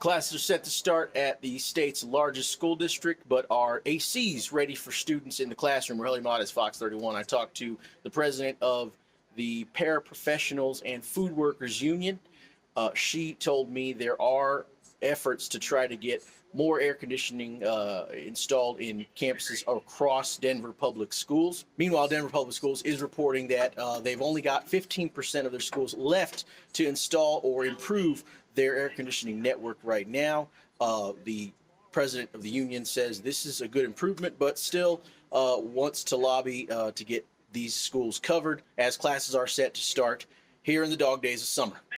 Classes are set to start at the state's largest school district, but are ACs ready for students in the classroom? Raheli Mottes, Fox 31. I talked to the president of the Paraprofessionals and Food Workers Union. She told me there are efforts to try to get more air conditioning installed in campuses across Denver Public Schools. Meanwhile, Denver Public Schools is reporting that they've only got 15% of their schools left to install or improve their air conditioning network right now. The president of the union says this is a good improvement, but still wants to lobby to get these schools covered as classes are set to start here in the dog days of summer.